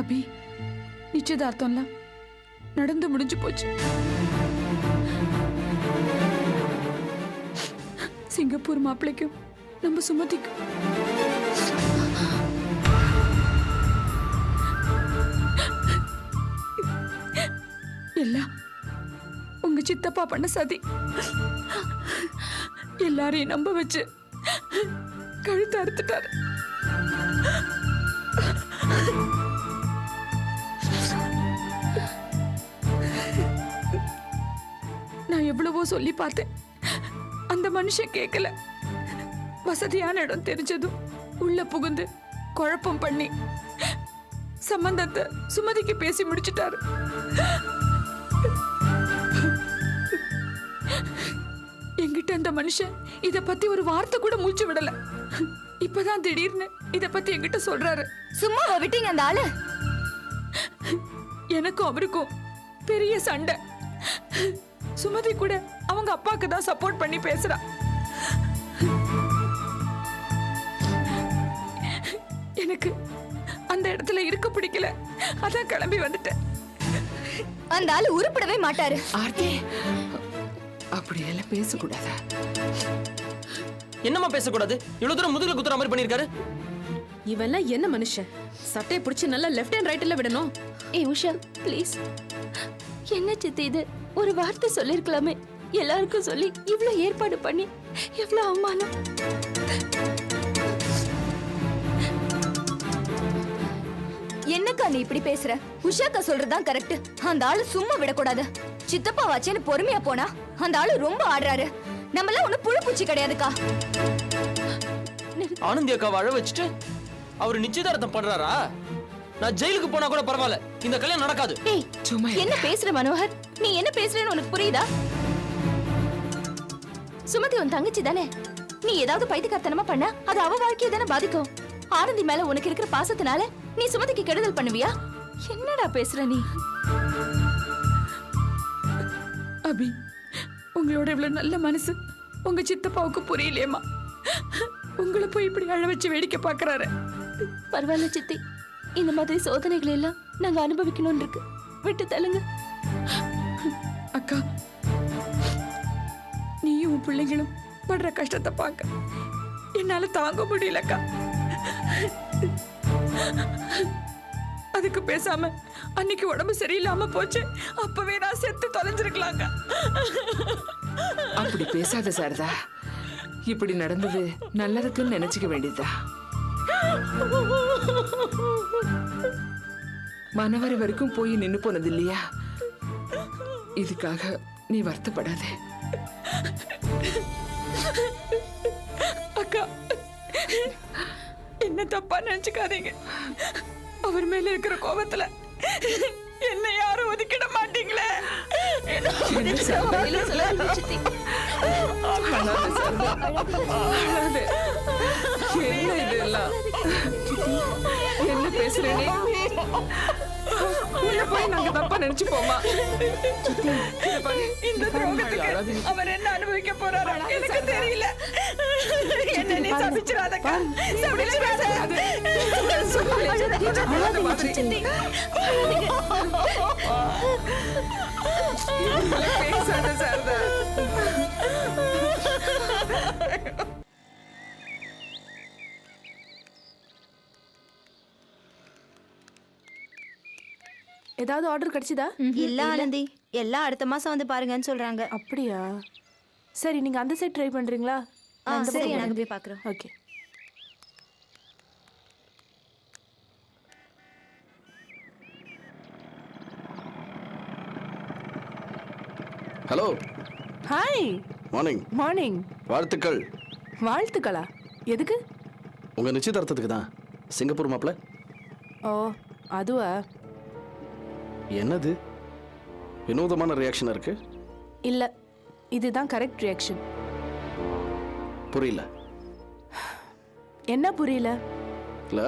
அபி, நிச்சயதார்த்தம்லாம் நடந்து முடிஞ்சு போச்சு. சிங்கப்பூர் மாப்பிள்ளைக்கும் நம்ம சுமதிக்கும் எல்லாம் உங்க சித்தப்பா பண்ண சதி. எல்லாரையும் நம்ப வச்சு கழுத்து அறுத்துட்டாரு. நான் எவ்வளவோ சொல்லி பார்த்தேன், அந்த மனுஷன் கேட்கல. வசதியான இடம் தெரிஞ்சதும் உள்ள புகுந்து குழப்பம் பண்ணி சம்பந்தத்தை சுமதிக்கு பேசி முடிச்சிட்டாரு. என்கிட்ட அந்த மனுஷன் இத பத்தி ஒரு வார்த்தை கூட மூச்சு விடல. இப்பதான் திடீர்னு இத பத்தி என்கிட்ட சொல்றாரு. சும்மா விட்டீங்க அந்த ஆளு. எனக்கும் அவருக்கும் பெரிய சண்டை. சுமதி கூட அவங்க அப்பாக்கு தான் சப்போர்ட் பண்ணி பேசுறா. எனக்கு அந்த இடத்துல இருக்க பிடிக்கல, அதான் கிளம்பி வந்துட்டேன். அந்த ஆளு உருப்படவே மாட்டாரு. ஆர்த்தி, அப்படி எல்லாம் பேசக்கூடாது. என்னமா பேசக்கூடாது? இவ்வளவு தூரம் முதுகுல குத்துற மாதிரி பண்ணிருக்காரு. இவெல்லாம் என்ன மனுஷன்? சட்டையை பிடிச்சி நல்லா லெஃப்ட் அண்ட் ரைட்ல விடணும். ஏய் உஷா, ப்ளீஸ். என்ன சித்தி இது? ஒரு வார்த்தை சொல்லிருக்கலாமே. எல்லாருக்கும் சொல்லி இவ்ளோ ஏற்பாடு பண்ணி எவ்வளவு அவமானம். என்னக்கா நீ இப்படி பேசுற? உஷாக்கா சொல்றதுதான் கரெக்ட். அந்த ஆளு சும்மா விடக்கூடாது. சித்தப்பா வாச்சேன்னு பொறுமையா போனா அந்த ஆளு ரொம்ப ஆடுறாரு. நம்மள ஒண்ணு புழு பூச்சி கிடையாதுக்கா. ஆனந்தி அக்காவை அழ வச்சுட்டு அவரு நிச்சயதார்த்தம் பண்றாரா? நான் ஜெயிலுக்கு போனா கூட பரவாயில்ல, இந்த கல்யாணம் நடக்காது. ஏய், சும்மா என்ன பேசுற மனோகர்? நீ என்ன பேசுறேன்னு உனக்கு புரியுதா? சுமதி உன் தங்கச்சி தானே. நீ ஏதாவது பைத்தியக்காரத்தனமா பண்ண அது அவ வாழ்க்கையை தானே பாதிக்கும். ஆனந்தி மேல உனக்கு இருக்கிற பாசத்தினால நீ சுமதிக்கு கெடுதல் பண்ணுவியா? என்னடா பேசுற நீ? அபி, உங்களோட இவ்வளவு நல்ல மனசு உங்க சித்தப்பாவுக்கு புரியலையேம்மா. உங்களை போய் இப்படி அழ வச்சு வேடிக்கை பாக்குறாரு. பரவாயில்ல சித்தி, இந்த மாதிரி சோதனைகள் எல்லாம் நாங்க அனுபவிக்கணும்னு இருக்கு. விட்டு தள்ளுங்க. அக்கா, நீயும் உன் பிள்ளைங்களும் படுற கஷ்டத்தை பார்க்க என்னால தாங்க முடியலக்கா. அதுக்கு பேசாம அன்னைக்கு உடம்பு சரியில்லாம போச்சு, அப்பவே நான் செத்து தொலைஞ்சிருக்கலாங்க. அப்படி பேசாத சாரதா. இப்படி நடந்தது நல்லதுக்குன்னு நினைச்சுக்க வேண்டியதா. மனவரை வரைக்கும் போய் நின்னு போனது இல்லையா? இதுக்காக நீ வருத்தப்படாத. அக்கா, என்ன தப்பா நினைச்சுக்காதீங்க. அவர் மேல இருக்கிற கோபத்துல என்ன யாரும் ஒதுக்கிட மாட்டீங்களே. சித்தி, என்ன இதெல்லாம்? என்ன பேசுறேனே? உன்னை போய் நாங்க தப்பா நினைச்சு போமா? இந்த துரோகத்துக்கு அவர் என்ன அனுபவிக்க போறாரோ எனக்கு தெரியல. என்ன நீ சபிச்சிராதக்கா, சபிச்சிராத. பேசாத சாரதா. ஏதாவது ஆர்டர் கிடைச்சதா? இல்ல ஆனந்தி, எல்லாம் அடுத்த மாசம் வந்து பாருங்கன்னு சொல்றாங்க. அப்படியா? சரி, நீங்க அந்த சைடு ட்ரை பண்றீங்களா? சரி, நாங்க போய் பாக்குறோம். Okay. Hello. Hi. Morning. Morning. வாழ்த்துக்கள். வாழ்த்துக்களா? எதுக்கு? உங்க நிச்சயதார்த்தத்துக்கு தான். சிங்கப்பூர் மாப்பிள்ள. ஓ, அதுவா? என்னது வினோதமான ரியாக்ஷன் இருக்கு? இல்ல, இதுதான் கரெக்ட் ரியாக்ஷன். புரியல. என்ன புரியல? இல்ல,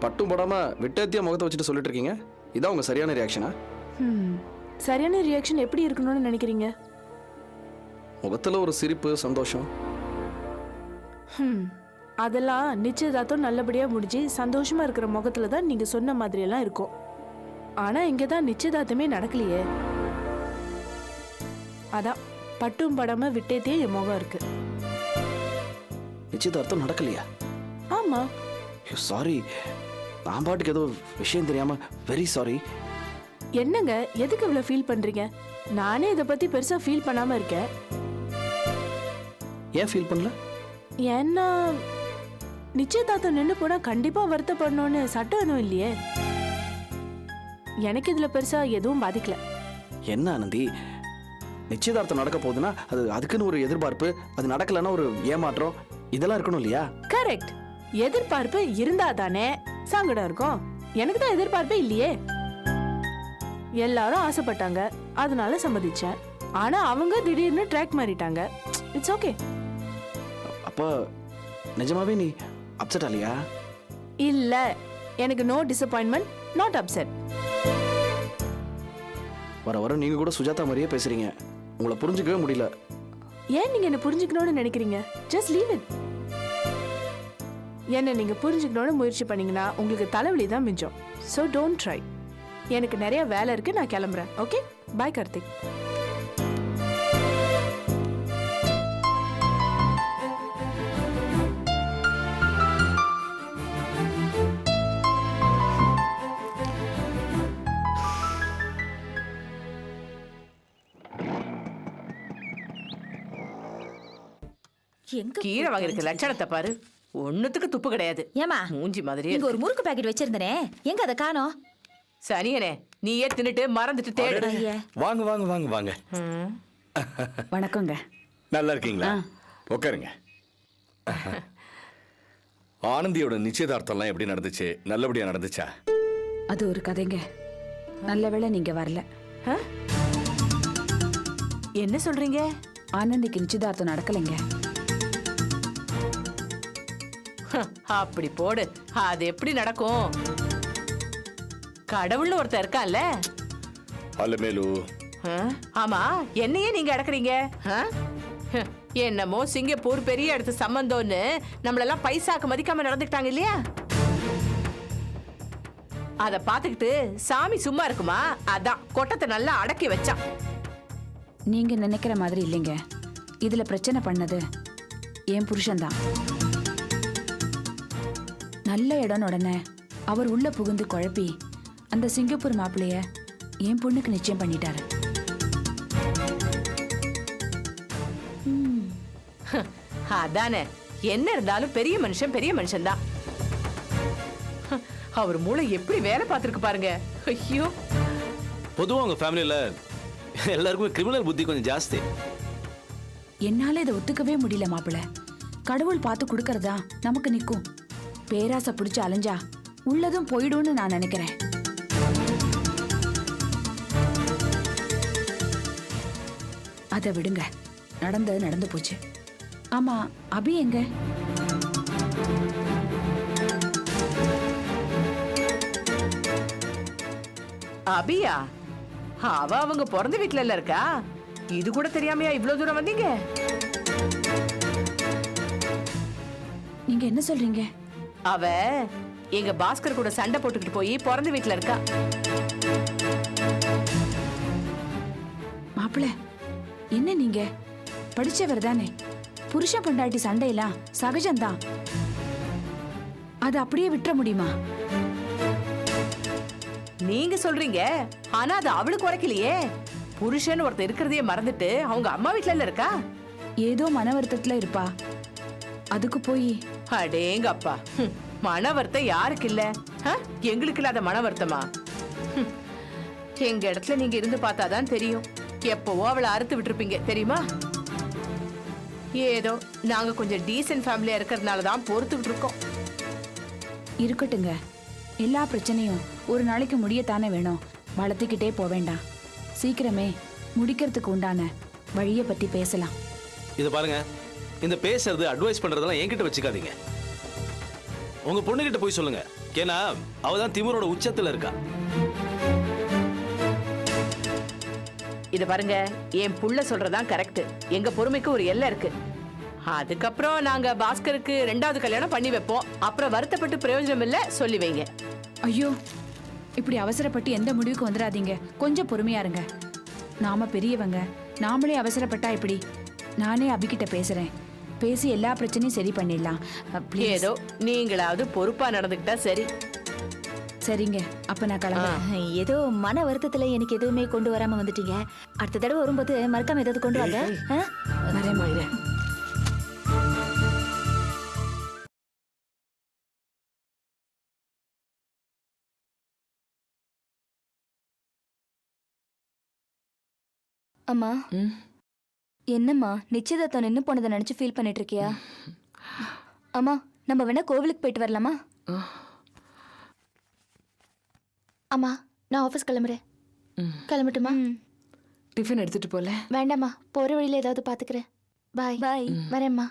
பட்டும் படாம விட்டத்தியா முகத்தை வச்சுட்டு சொல்லிட்டு இருக்கீங்க. இதான் உங்க சரியான ரியாக்ஷனா? சரியான ரியாக்ஷன் எப்படி இருக்கணும்னு நினைக்கிறீங்க? முகத்துல ஒரு சிரிப்பு, சந்தோஷம். அதெல்லாம் நிச்சயதார்த்தம் நல்லபடியா முடிஞ்சு சந்தோஷமா இருக்கிற முகத்துல தான் நீங்க சொன்ன மாதிரி எல்லாம் இருக்கும். ஆனா இங்க தான் நிச்சயதார்த்தமே நடக்கலையே. அதான் பட்டும் படாம விட்டேத்தே என் முகம் இருக்கு. நிச்சயதார்த்தம் நடக்கலையா? ஆமா. சாரி, நான் பாட்டுக்கு ஏதோ விஷயம் தெரியாம வெரி சாரி. என்னங்க எதுக்கு இவ்வளவு ஃபீல் பண்றீங்க? நானே இதை பத்தி பெருசா ஃபீல் பண்ணாம இருக்கேன். ஏன் ஃபீல் பண்ணல? ஏன்னா நிச்சயதார்த்தம் நின்று போனா கண்டிப்பா வருத்தப்படணும்னு சட்டம் எதுவும் இல்லையே. எனக்கு இதுல பெருசா எதுவும் பாதிக்கல. என்ன ஆனந்தி, நிச்சயதார்த்தம் நடக்க போகுதுன்னா அதுக்குன்னு ஒரு எதிர்பார்ப்பு, அது நடக்கலன்னா ஒரு ஏமாற்றம், இதெல்லாம் இருக்கணும் இல்லையா? கரெக்ட். எதிர்பார்ப்பு இருந்தா தானே சங்கடம் இருக்கும். எனக்கு தான் எதிர்பார்ப்பே இல்லையே. எல்லாரும் ஆசைப்பட்டாங்க, அதனால சம்மதிச்சேன். ஆனா அவங்க திடீர்னு ட்ராக் மாறிட்டாங்க. It's okay. அப்ப நிஜமாவே நீ அப்செட் ஆலியா? இல்ல, எனக்கு நோ டிசப்பாயின்மெண்ட், நாட் அப்செட். வர வர நீங்க கூட சுஜாதா மாதிரியே பேசுறீங்க. உங்களை புரிஞ்சுக்கவே முடியல. ஏன் நீங்க என்ன புரிஞ்சுக்கணும்னு நினைக்கிறீங்க? Just leave it. என்ன நீங்க புரிஞ்சுக்கணும்னு முயற்சி பண்ணீங்கன்னா உங்களுக்கு தலைவலி தான் மிஞ்சம். So don't try. எனக்கு நிறைய வேலை இருக்கு, நான் கிளம்புறேன். ஓகே, பாய் கார்த்திக். கீரை வாங்கிருக்க லட்சணத்தை பாரு, ஒண்ணுத்துக்கு துப்பு கிடையாது. ஏமா மூஞ்சி மாதிரி இங்க ஒரு முறுக்கு பாக்கெட் வச்சிருந்தனே, எங்க அதை காணோம்? சனியனே, நீயே தின்னுட்டு மறந்துட்டு தேடு. வாங்க வாங்க வாங்க வாங்க. வணக்கங்க. நல்லா இருக்கீங்களா? உட்காருங்க. ஆனந்தியோட நிச்சயதார்த்தம்லாம் எப்படி நடந்துச்சு? நல்லபடியா நடந்துச்சா? அது ஒரு கதைங்க. நல்ல வேளை நீங்க வரல. என்ன சொல்றீங்க? ஆனந்திக்கு நிச்சயதார்த்தம் நடக்கலைங்க. அப்படி போடு, அது எப்படி நடக்கும்? கடவுள்னு ஒருத்தர் இருக்கான்ல. அலமேலு, ஆமா, என்னையே நீங்க அடக்குறீங்க. என்னமோ சிங்கப்பூர் பெரிய இடத்து சம்பந்தம்னு நம்மளெல்லாம் பைசாக்கு மதிக்காம நடந்துக்கிட்டாங்க இல்லையா? அத பாத்துக்கிட்டு சாமி சும்மா இருக்குமா? அதான் கொட்டத்தை நல்லா அடக்கி வச்சான். நீங்க நினைக்கிற மாதிரி இல்லைங்க. இதுல பிரச்சனை பண்ணது என் புருஷன்தான். நல்ல இடம்னு உடனே அவர் உள்ள புகுந்து குழப்பி அந்த சிங்கப்பூர் மாப்பிள்ளைய என் பொண்ணுக்கு நிச்சயம் பண்ணிட்டாரு. அதானே, என்ன இருந்தாலும் பெரிய மனுஷன் பெரிய மனுஷன் தான். அவர் மூளை எப்படி வேலை பார்த்துருக்கு பாருங்க. ஐயோ, பொதுவாக உங்க ஃபேமிலியில எல்லாருக்குமே கிரிமினல் புத்தி கொஞ்சம் ஜாஸ்தி. என்னால இதை ஒத்துக்கவே முடியல மாப்பிள்ள. கடவுள் பார்த்து கொடுக்கறதா நமக்கு நிக்கும். பேராசை பிடிச்சு அலைஞ்சா உள்ளதும் போயிடும்னு நான் நினைக்கிறேன். அதை விடுங்க, நடந்தது நடந்து போச்சு. ஆமா, அபி எங்க? அபியா? அவ அவங்க பிறந்த வீட்டுல இருக்கா? இது கூட தெரியாமையா இவ்வளவு தூரம் வந்தீங்க? நீங்க என்ன சொல்றீங்க? அவ எங்க பாஸ்கர் கூட சண்டை போட்டுக்கிட்டு போய் பிறந்த வீட்டுல இருக்கா. மாப்பிள்ள, என்ன நீங்க படிச்சவர் தானே? புருஷன் பொண்டாட்டி சண்டையெல்லாம் சகஜம்தான். அது அப்படியே விட்டுற முடியுமா? நீங்க சொல்றீங்க, ஆனா அது அவளுக்கு உரைக்கலையே. புருஷன் ஒருத்தர் இருக்கிறதையே மறந்துட்டு அவங்க அம்மா வீட்டுல இருக்கா. ஏதோ மன வருத்தத்துல இருப்பா. அதுக்கு போய் அடேங்கப்பா, மன வருத்தம் யாருக்கு இல்ல? எங்களுக்கு இல்லாத மன வருத்தமா? எங்க இடத்துல நீங்க இருந்து பார்த்தாதான் தெரியும். எப்பவோ அவளை அறுத்து விட்டுருப்பீங்க தெரியுமா? ஏதோ நாங்க கொஞ்சம் டீசன்ட் ஃபேமிலியா இருக்கிறதுனாலதான் பொறுத்துக்கிட்டு இருக்கோம். இருக்கட்டுங்க, எல்லா பிரச்சனையும் ஒரு நாளைக்கு முடியத்தானே வேணும். வளர்த்துக்கிட்டே போக வேண்டாம். சீக்கிரமே முடிக்கிறதுக்கு உண்டான வழியை பத்தி பேசலாம். இதை பாருங்க, இந்த பேசுறது அட்வைஸ் பண்றதெல்லாம் என்கிட்ட வச்சுக்காதீங்க. உங்க பொண்ணுகிட்ட போய் சொல்லுங்க. ஏன்னா அவதான் திமிரோட உச்சத்துல இருக்கா. இத பாருங்க, என் புள்ள சொல்றதான் கரெக்ட். எங்க பொறுமைக்கு ஒரு எல்லை இருக்கு. அதுக்கப்புறம் நாங்க பாஸ்கருக்கு 2வது கல்யாணம் பண்ணி வைப்போம். அப்புறம் வருத்தப்பட்டு பிரயோஜனம் இல்ல, சொல்லி வைங்க. ஐயோ இப்படி அவசரப்பட்டு எந்த முடிவுக்கு வந்துடாதீங்க. கொஞ்சம் பொறுமையா இருங்க. நாம பெரியவங்க, நாமளே அவசரப்பட்டா இப்படி. நானே அபிகிட்ட பேசுறேன். பேசி எல்லா பிரச்சனையும் சரி பண்ணிடலாம். please. ஏதோ நீங்களாவது பொறுப்பா நடந்துக்கிட்டா சரி. சரிங்க, அப்ப நான் கிளம்புறேன். ஏதோ மன வருத்தத்துல எனக்கு எதுவுமே கொண்டு வராம வந்துட்டீங்க. அடுத்த தடவை வரும்போது மறக்காம ஏதாவது கொண்டு வாங்க. ஆ? வரேம்மா. அம்மா, என்னம்மா நிச்சயதார்த்தம் நின்னு போனதை நினைச்சு ஃபீல் பண்ணிட்டு இருக்கியா? அம்மா, நம்ம வேணா கோவிலுக்கு போயிட்டு வரலாமா? அம்மா, நான் ஆஃபீஸ் கிளம்புறேன். கிளம்பட்டுமா? டிஃபன் எடுத்துட்டு போல. வேண்டாம்மா, போற வழியில ஏதாவது பாத்துக்கிறேன். பாய். பாய். வரேம்மா.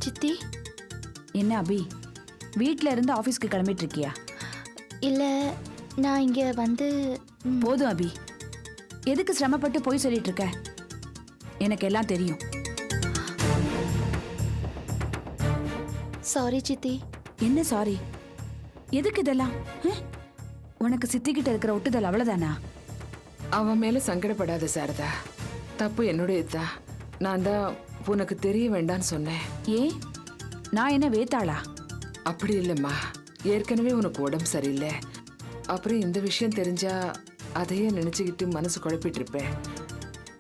சித்தி, என்ன அபி, வீட்ல இருந்து ஆபீஸ்க்கு கிளம்பிட்டு இருக்கியா? இல்ல நான் இங்க வந்து போதும் அபி, எதுக்கு சிரமப்பட்டு போய் சொல்லிட்டு இருக்க? எனக்கு எல்லாம் தெரியும். சாரி சித்தி. என்ன சாரி? எதுக்கு இதெல்லாம்? உனக்கு சித்திக்கிட்ட இருக்கிற ஒட்டுதல் அவ்வளவுதானா? அவன் மேல சங்கடப்படாத சாரதா. தப்பு என்னுடையதுதான். நான் தான் உனக்கு தெரிய வேண்டான்னு சொன்னேன். ஏன், நான் என்ன வேத்தாளா? அப்படி இல்லைம்மா, ஏற்கனவே உனக்கு உடம்பு சரியில்லை. அப்புறம் இந்த விஷயம் தெரிஞ்சா அதையே நினைச்சுக்கிட்டு மனசு குழப்பிட்டு இருப்பேன்.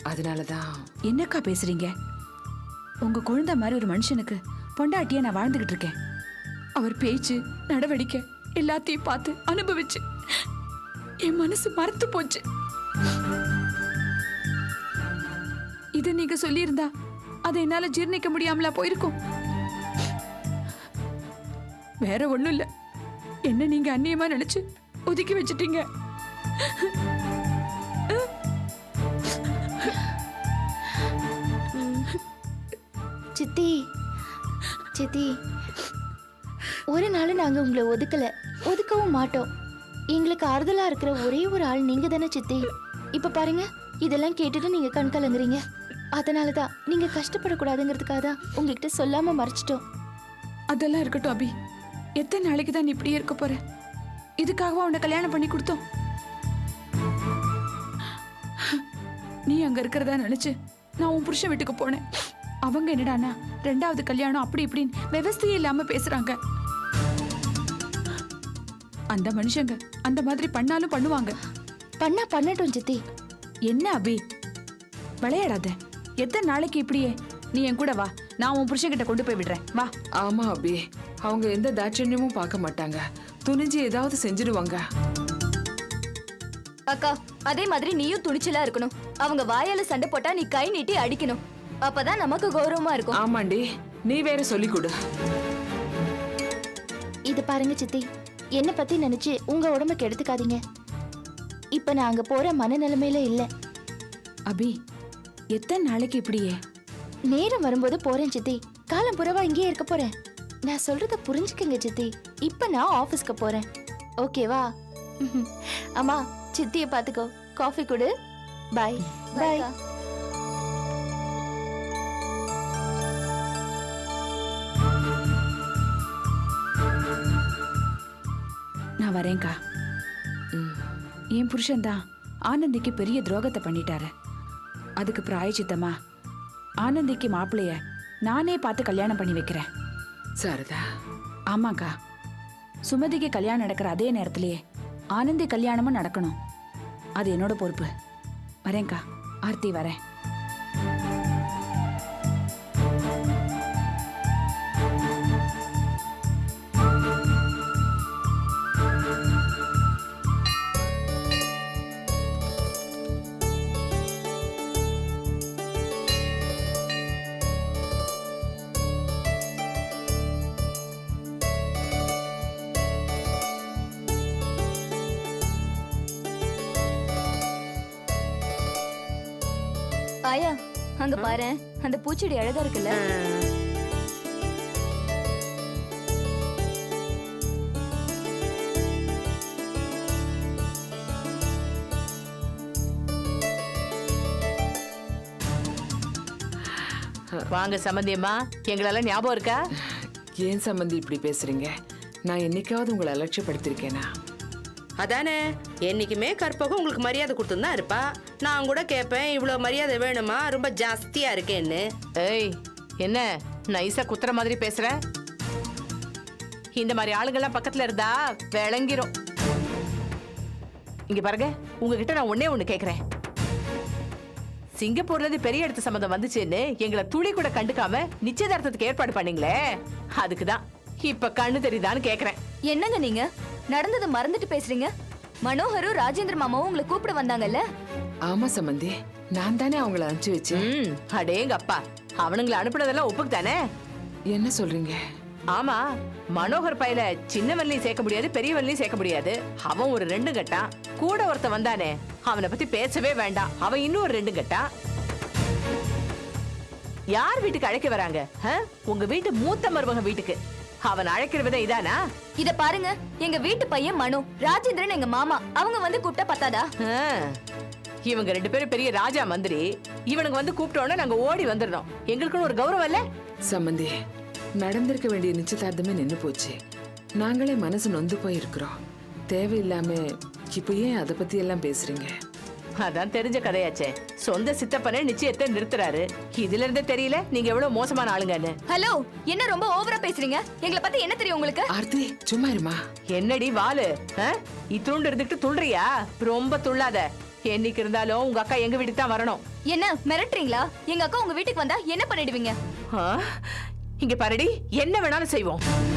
அதனாலதான். என்னக்கா பேசுறீங்க? உங்க குழந்தை மாதிரி ஒரு மனுஷனுக்கு பொண்டாட்டியா நான் வாழ்ந்துகிட்டு இருக்கேன். அவர் பேச்சு நடவடிக்கை எல்லாத்தையும் பார்த்து அனுபவிச்சு என் மனசு மறத்து போச்சு. இத நீங்க சொல்லியிருந்தா அதை என்னால ஜீர்ணிக்க முடியாமலா போயிருக்கும். வேற ஒண்ணும் இல்ல, என்ன நீங்க அந்நியமா நினைச்சு ஒதுக்கி வச்சிட்டீங்க. சித்தி, சித்தி, ஒரு நாள் நாங்க உங்களை ஒதுக்கவும் மாட்டோம். எங்களுக்கு ஆறுதலா இருக்கிற ஒரே ஒரு ஆள் நீங்க தானே சித்தி. இப்ப பாருங்க, இதெல்லாம் கேட்டுட்டு நீங்க கண் கலங்குறீங்க. அதனாலதான் நீங்க கஷ்டப்படக்கூடாதுங்கிறதுக்காக தான் உங்ககிட்ட சொல்லாம மறைச்சிட்டோம். அதெல்லாம் இருக்கட்டும் அபி, எத்தனை நாளைக்கு தான் நீ இப்படியே இருக்க போற? இதுக்காகவா உன்னை கல்யாணம் பண்ணி கொடுத்தோம்? நீ அங்க இருக்கிறதா நினைச்சு நான் உன் புருஷன் வீட்டுக்கு போனேன். அவங்க என்னடானா 2வது கல்யாணம் அப்படி இப்படின்னு விவசாயே இல்லாம பேசுறாங்க. அந்த மனுஷங்க அந்த மாதிரி பண்ணாலும் பண்ணுவாங்க. பண்ணட்டும் சித்தி. என்ன அபி, விளையாடாத. எத்தனை நாளைக்கு இப்படியே? நீ என் கூட வா, நான் உன் புருஷன்கிட்ட கொண்டு போய் விடுறேன். வா. ஆமா அபி, அவங்க எந்த தாட்சண்யமும் பார்க்க மாட்டாங்க. துணிஞ்சு ஏதாவது செஞ்சிடுவாங்க. அக்கா, அதே மாதிரி நீயும் துணிச்சலா இருக்கணும். அவங்க வாயால சண்டை போட்டா நீ கை நீட்டி அடிக்கணும். அப்பதான் நமக்கு கௌரவமா இருக்கும். ஆமாண்டி, நீ வேற சொல்லி கொடு. இது பாருங்க சித்தி, என்ன பத்தி நினைச்சு உங்க உடம்புக்கு எடுத்துக்காதீங்க. இப்ப நான் அங்க போற மனநிலைமையில இல்ல. அபி, எத்தனை நாளைக்கு இப்படியே? நேரம் வரும்போது போறேன் சித்தி. காலம் புறவா இங்கேயே இருக்க போறேன். நான் சொல்றத புரிஞ்சுக்கங்க சித்தி. இப்ப நான் ஆபீஸ்க்கு போறேன், ஓகேவா? அம்மா, சித்திய பாத்துக்கோ. காஃபி குடு. பாய். பாய். நான் வரேன்க்கா. என் புருஷன்தான் ஆனந்திக்கு பெரிய துரோகத்தை பண்ணிட்டாரு. அதுக்கு பிராயச்சித்தமா ஆனந்திக்கு மாப்பிள்ளைய நானே பார்த்து கல்யாணம் பண்ணி வைக்கிறேன். சாரதா. ஆமாக்கா, சுமதிக்கு கல்யாணம் நடக்கிற அதே நேரத்திலேயே ஆனந்தி கல்யாணமும் நடக்கணும். அது என்னோட பொறுப்பு. வரேன்க்கா. ஆர்த்தி, வரேன். ஆயா, அங்க பாரு, அந்த பூச்செடி அழகா இருக்குல்ல? வாங்க சம்பந்தியம்மா, எங்களெல்லாம் ஞாபகம் இருக்கா? ஏன் சம்பந்தி இப்படி பேசுறீங்க? நான் என்னைக்காவது உங்களை அலட்சியப்படுத்திருக்கேனா? அதானே, என்னைக்குமே கற்பகம் உங்களுக்கு மரியாதை கொடுத்துன்னு தான் இருப்பா. நான் கூட கேட்பேன், இவ்வளவு மரியாதை வேணுமா, ரொம்ப ஜாஸ்தியா இருக்கேன்னு. ஏய், என்ன நைஸா குத்துற மாதிரி பேசுற? இந்த மாதிரி ஆளுங்கெல்லாம் பக்கத்துல இருந்தா விளங்கிரும். இங்க பாருங்க, உங்ககிட்ட நான் ஒண்ணே ஒண்ணு கேக்குறேன். சிங்கப்பூர்ல இருந்து பெரிய இடத்து சம்பந்தம் வந்துச்சுன்னு எங்களை துளி கூட கண்டுக்காம நிச்சயதார்த்தத்துக்கு ஏற்பாடு பண்ணீங்களே, அதுக்குதான் இப்ப கண்ணு தெரியுதான்னு கேக்குறேன். என்னங்க நீங்க நடந்ததை மறந்துட்டு பேசுறீங்க? மனோகரும் ராஜேந்திர மாமாவும் உங்களை கூப்பிட வந்தாங்கல்ல? ஆமா சம்பந்தி, நான் தானே அவங்கள அனுப்பிச்சு வச்சேன். அடேங்க அப்பா, அவனுங்களை அனுப்புனதெல்லாம் ஒப்புக்கு தானே? என்ன சொல்றீங்க? ஆமா, மனோகர் பையில சின்னவன்லையும் சேர்க்க முடியாது, பெரியவன்லையும் சேர்க்க முடியாது. அவன் ஒரு 2 கட்டான். கூட ஒருத்த வந்தானே, அவனை பத்தி பேசவே வேண்டாம், அவன் இன்னும் ஒரு 2 கட்டான். யார் வீட்டுக்கு அழைக்க வராங்க? உங்க வீட்டு மூத்த மருமக வீட்டுக்கு. அவன் அழைக்கிற விதம் இதானா? இத பாருங்க, எங்க வீட்டு பையன் மனோ, ராஜேந்திரன் எங்க மாமா, அவங்க வந்து கூப்பிட்டா பத்தாதா? இவங்க 2 பேரும் பெரிய ராஜா மந்திரி. இவனுக்கு வந்து கூப்பிட்டோன்னா நாங்க ஓடி வந்துடணும். எங்களுக்குன்னு ஒரு கௌரவம் இல்ல? சம்பந்தி, நடந்திருக்க வேண்டிய நிச்சயதார்த்தமே நின்னு போச்சு. நாங்களே மனசு நொந்து போயிருக்கிறோம். தேவையில்லாம இப்ப ஏன் அதை பத்தி எல்லாம் பேசுறீங்க? அதான் தெரிஞ்ச கதையாச்சே. சொந்த சித்தப்பனே நிச்சயத்தை நிறுத்துறாரு. இதுல இருந்தே தெரியல நீங்க எவ்வளவு மோசமான ஆளுங்கன்னு. ஹலோ, என்ன ரொம்ப ஓவரா பேசுறீங்க? எங்களை பத்தி என்ன தெரியும் உங்களுக்கு? ஆர்த்தி, சும்மா இருமா. என்னடி வாலு, இத்துண்டு இருந்துட்டு துள்றியா? ரொம்ப துள்ளாத. என்னைக்கு இருந்தாலும் உங்க அக்கா எங்க வீட்டுக்கு தான் வரணும். என்ன மிரட்டுறீங்களா? எங்க அக்கா உங்க வீட்டுக்கு வந்தா என்ன பண்ணிடுவீங்க? இங்க பாருடி, என்ன வேணாலும் செய்வோம்.